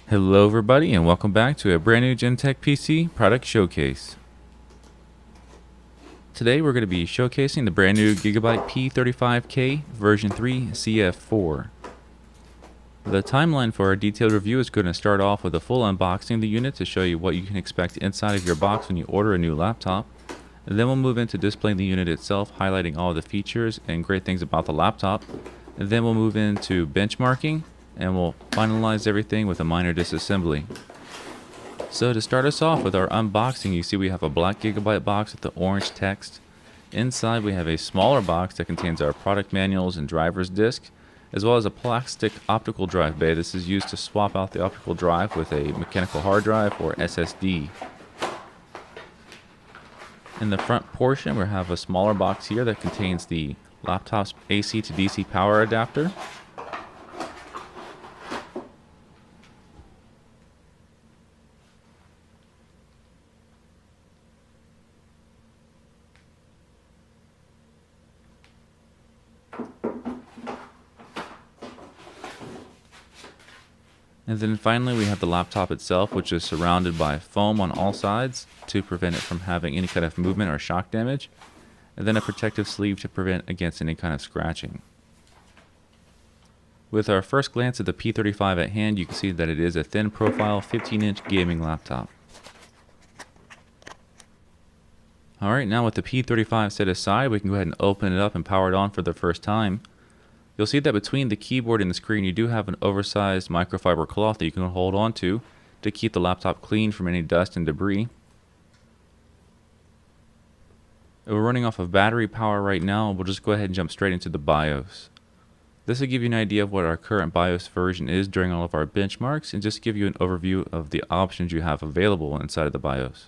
Hello everybody and welcome back to a brand new Gentech PC product showcase. Today we're going to be showcasing the brand new Gigabyte P35K version 3 CF4. The timeline for our detailed review is going to start off with a full unboxing of the unit to show you what you can expect inside of your box when you order a new laptop. And then we'll move into displaying the unit itself, highlighting all the features and great things about the laptop. And then we'll move into benchmarking, and we'll finalize everything with a minor disassembly. So to start us off with our unboxing, you see we have a black Gigabyte box with the orange text. Inside we have a smaller box that contains our product manuals and driver's disc, as well as a plastic optical drive bay. This is used to swap out the optical drive with a mechanical hard drive or SSD. In the front portion we have a smaller box here that contains the laptop's AC to DC power adapter. And then finally we have the laptop itself, which is surrounded by foam on all sides to prevent it from having any kind of movement or shock damage, and then a protective sleeve to prevent against any kind of scratching. With our first glance at the P35 at hand, you can see that it is a thin profile 15-inch gaming laptop. Alright, now with the P35 set aside, we can go ahead and open it up and power it on for the first time. You'll see that between the keyboard and the screen you do have an oversized microfiber cloth that you can hold on to keep the laptop clean from any dust and debris. We're running off of battery power right now. We'll just go ahead and jump straight into the BIOS. This will give you an idea of what our current BIOS version is during all of our benchmarks, and just give you an overview of the options you have available inside of the BIOS.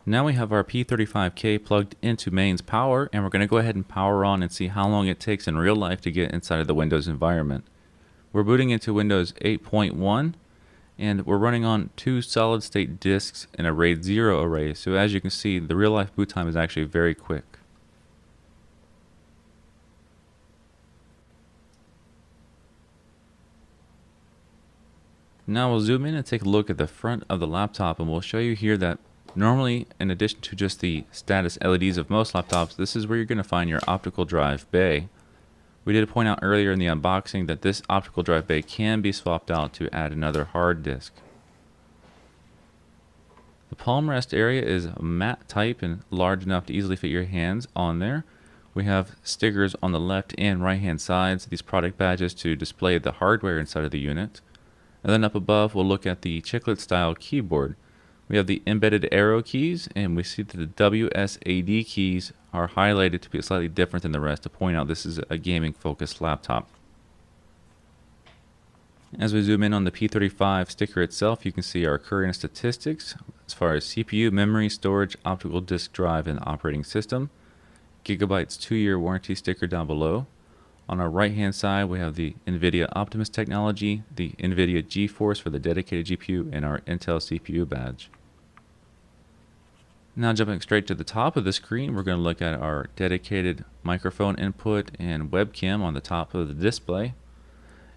Now we have our P35K plugged into mains power, and we're going to go ahead and power on and see how long it takes in real life to get inside of the Windows environment. We're booting into Windows 8.1, and we're running on 2 solid state disks in a RAID 0 array, so as you can see the real life boot time is actually very quick. Now we'll zoom in and take a look at the front of the laptop, and we'll show you here that normally, in addition to just the status LEDs of most laptops, this is where you're going to find your optical drive bay. We did point out earlier in the unboxing that this optical drive bay can be swapped out to add another hard disk. The palm rest area is matte type and large enough to easily fit your hands on there. We have stickers on the left and right hand sides, these product badges to display the hardware inside of the unit. And then up above we'll look at the chiclet style keyboard. We have the embedded arrow keys, and we see that the WSAD keys are highlighted to be slightly different than the rest to point out this is a gaming focused laptop. As we zoom in on the P35 sticker itself, you can see our current statistics as far as CPU, memory, storage, optical disk drive, and operating system. Gigabyte's 2-year warranty sticker down below. On our right hand side we have the NVIDIA Optimus technology, the NVIDIA GeForce for the dedicated GPU, and our Intel CPU badge. Now jumping straight to the top of the screen, we're going to look at our dedicated microphone input and webcam on the top of the display.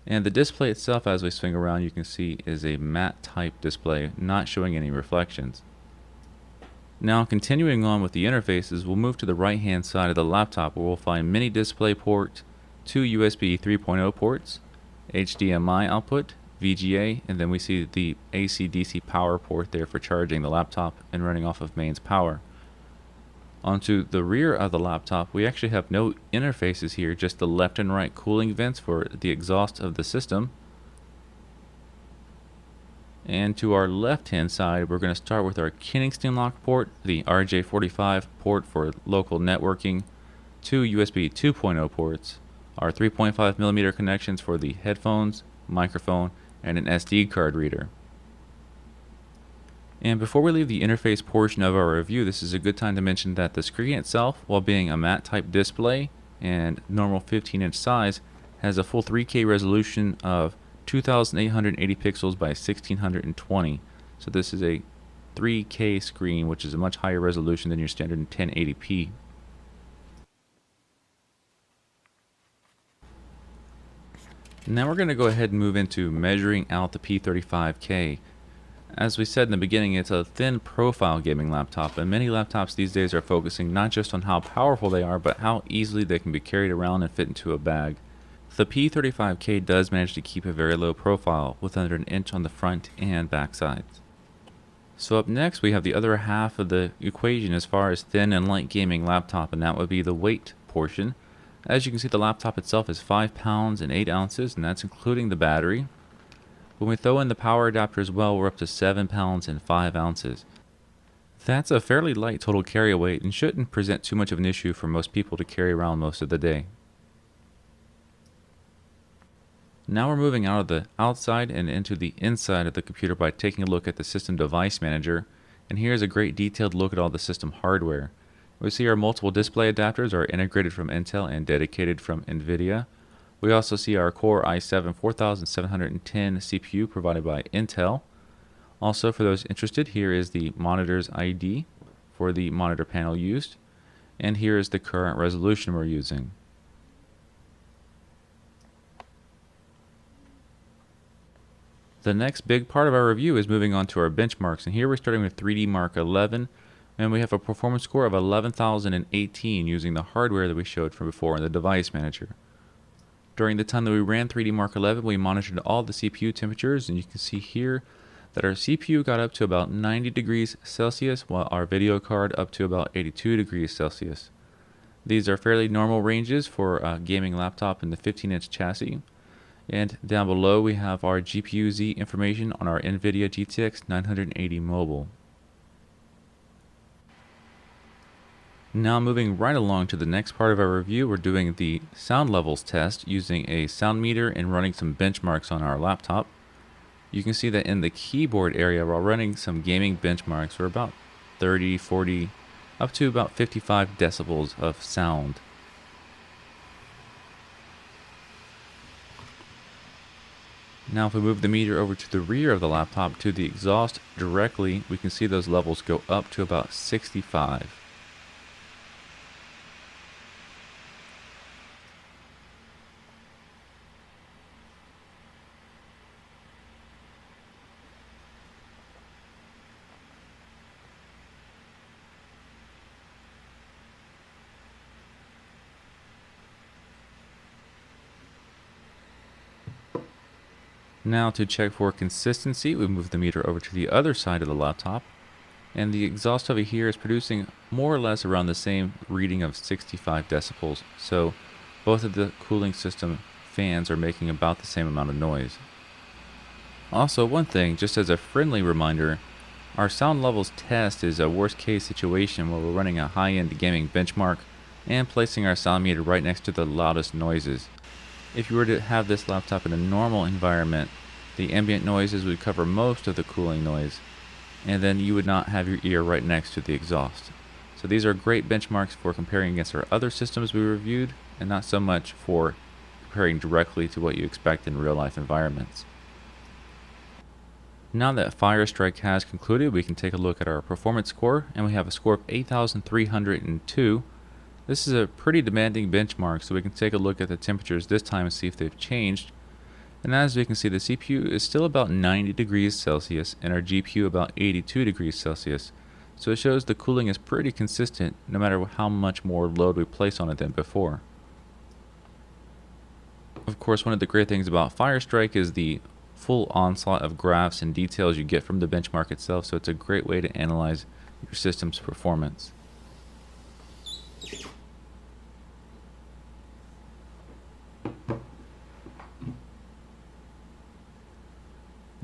And the display itself, as we swing around, you can see is a matte type display, not showing any reflections. Now continuing on with the interfaces, we'll move to the right hand side of the laptop where we'll find mini display port, 2 USB 3.0 ports, HDMI output, VGA, and then we see the AC/DC power port there for charging the laptop and running off of mains power. Onto the rear of the laptop, we actually have no interfaces here, just the left and right cooling vents for the exhaust of the system. And to our left hand side, we're going to start with our Kingston lock port, the RJ45 port for local networking, 2 USB 2.0 ports, our 3.5mm connections for the headphones, microphone, and an SD card reader. And before we leave the interface portion of our review, this is a good time to mention that the screen itself, while being a matte type display and normal 15-inch size, has a full 3K resolution of 2880 pixels by 1620. So this is a 3K screen, which is a much higher resolution than your standard 1080p. Now we're going to go ahead and move into measuring out the P35K. As we said in the beginning, it's a thin profile gaming laptop, and many laptops these days are focusing not just on how powerful they are, but how easily they can be carried around and fit into a bag. The P35K does manage to keep a very low profile, with under an inch on the front and back sides. So up next we have the other half of the equation as far as thin and light gaming laptop, and that would be the weight portion. As you can see, the laptop itself is 5 pounds and 8 ounces, and that's including the battery. When we throw in the power adapter as well, we're up to 7 pounds and 5 ounces. That's a fairly light total carry weight and shouldn't present too much of an issue for most people to carry around most of the day. Now we're moving out of the outside and into the inside of the computer by taking a look at the System Device Manager, and here's a great detailed look at all the system hardware. We see our multiple display adapters are integrated from Intel and dedicated from NVIDIA. We also see our Core i7 4710 CPU provided by Intel. Also, for those interested, here is the monitor's ID for the monitor panel used, and here is the current resolution we're using. The next big part of our review is moving on to our benchmarks, and here we're starting with 3D Mark 11, and we have a performance score of 11,018 using the hardware that we showed from before in the Device Manager. During the time that we ran 3D Mark 11, we monitored all the CPU temperatures, and you can see here that our CPU got up to about 90 degrees Celsius, while our video card up to about 82 degrees Celsius. These are fairly normal ranges for a gaming laptop in the 15-inch chassis. And down below we have our GPU-Z information on our NVIDIA GTX980 mobile. Now moving right along to the next part of our review, we're doing the sound levels test using a sound meter and running some benchmarks on our laptop. You can see that in the keyboard area we're running some gaming benchmarks for about 30, 40, up to about 55 decibels of sound. Now if we move the meter over to the rear of the laptop to the exhaust directly, we can see those levels go up to about 65. Now to check for consistency, we move the meter over to the other side of the laptop, and the exhaust over here is producing more or less around the same reading of 65 decibels, so both of the cooling system fans are making about the same amount of noise. Also, one thing, just as a friendly reminder, our sound levels test is a worst case situation where we're running a high-end gaming benchmark and placing our sound meter right next to the loudest noises. If you were to have this laptop in a normal environment, the ambient noises would cover most of the cooling noise, and then you would not have your ear right next to the exhaust. So these are great benchmarks for comparing against our other systems we reviewed, and not so much for comparing directly to what you expect in real life environments. Now that Firestrike has concluded, we can take a look at our performance score, and we have a score of 8,302. This is a pretty demanding benchmark, so we can take a look at the temperatures this time and see if they've changed. And as we can see, the CPU is still about 90 degrees Celsius and our GPU about 82 degrees Celsius. So it shows the cooling is pretty consistent no matter how much more load we place on it than before. Of course, one of the great things about Firestrike is the full onslaught of graphs and details you get from the benchmark itself, so it's a great way to analyze your system's performance.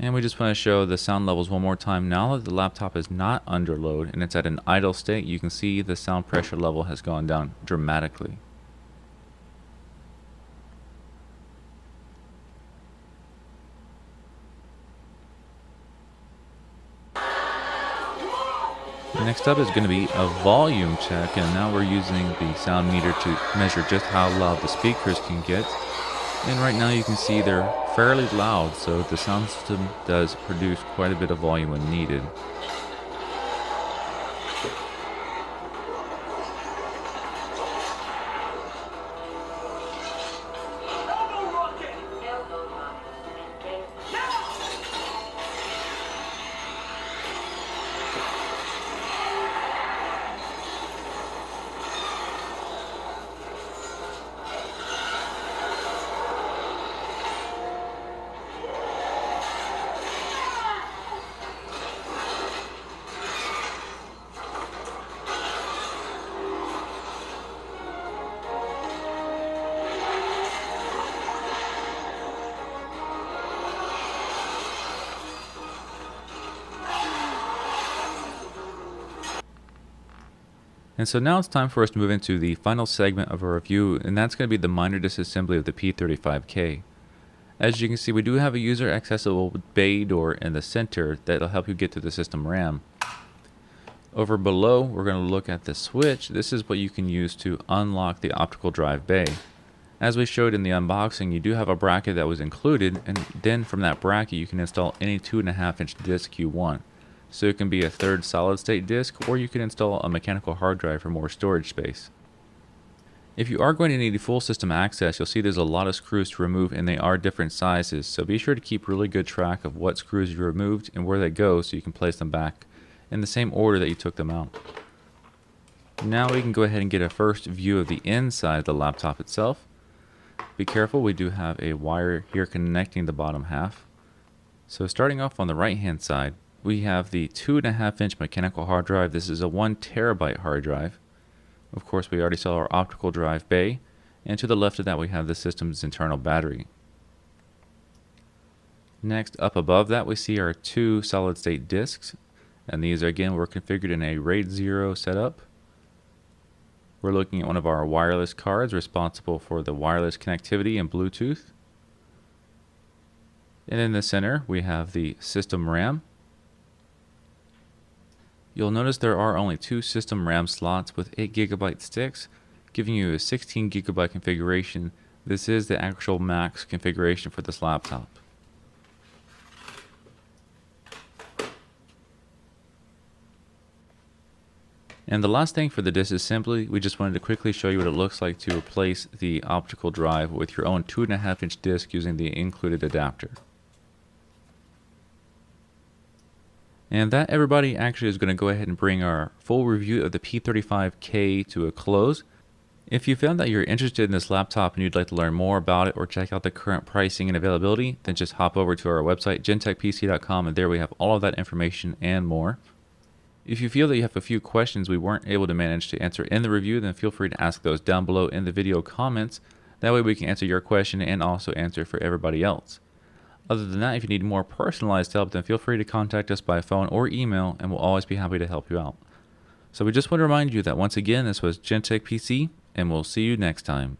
And we just want to show the sound levels one more time. Now that the laptop is not under load and it's at an idle state, you can see the sound pressure level has gone down dramatically. Next up is going to be a volume check, and now we're using the sound meter to measure just how loud the speakers can get. And right now you can see they're fairly loud, so the sound system does produce quite a bit of volume when needed. And so now it's time for us to move into the final segment of our review, and that's going to be the minor disassembly of the P35K. As you can see, we do have a user accessible bay door in the center that will help you get to the system RAM. Over below, we're going to look at the switch. This is what you can use to unlock the optical drive bay. As we showed in the unboxing, you do have a bracket that was included, and then from that bracket you can install any 2.5-inch disc you want. So it can be a third solid state disk, or you can install a mechanical hard drive for more storage space. If you are going to need full system access, you'll see there's a lot of screws to remove, and they are different sizes, so be sure to keep really good track of what screws you removed and where they go so you can place them back in the same order that you took them out. Now we can go ahead and get a first view of the inside of the laptop itself. Be careful, we do have a wire here connecting the bottom half. So starting off on the right hand side, we have the 2.5-inch mechanical hard drive. This is a 1 terabyte hard drive. Of course, we already saw our optical drive bay, and to the left of that we have the system's internal battery. Next, up above that we see our 2 solid state disks, and these again were configured in a RAID 0 setup. We're looking at one of our wireless cards responsible for the wireless connectivity and Bluetooth. And in the center we have the system RAM. You'll notice there are only 2 system RAM slots with 8GB sticks, giving you a 16GB configuration. This is the actual max configuration for this laptop. And the last thing for the disassembly, we just wanted to quickly show you what it looks like to replace the optical drive with your own 2.5-inch disc using the included adapter. And that, everybody, actually is going to go ahead and bring our full review of the P35K to a close. If you found that you're interested in this laptop and you'd like to learn more about it or check out the current pricing and availability, then just hop over to our website, gentechpc.com, and there we have all of that information and more. If you feel that you have a few questions we weren't able to manage to answer in the review, then feel free to ask those down below in the video comments. That way we can answer your question and also answer for everybody else. Other than that, if you need more personalized help, then feel free to contact us by phone or email, and we'll always be happy to help you out. So we just want to remind you that once again, this was Gentech PC, and we'll see you next time.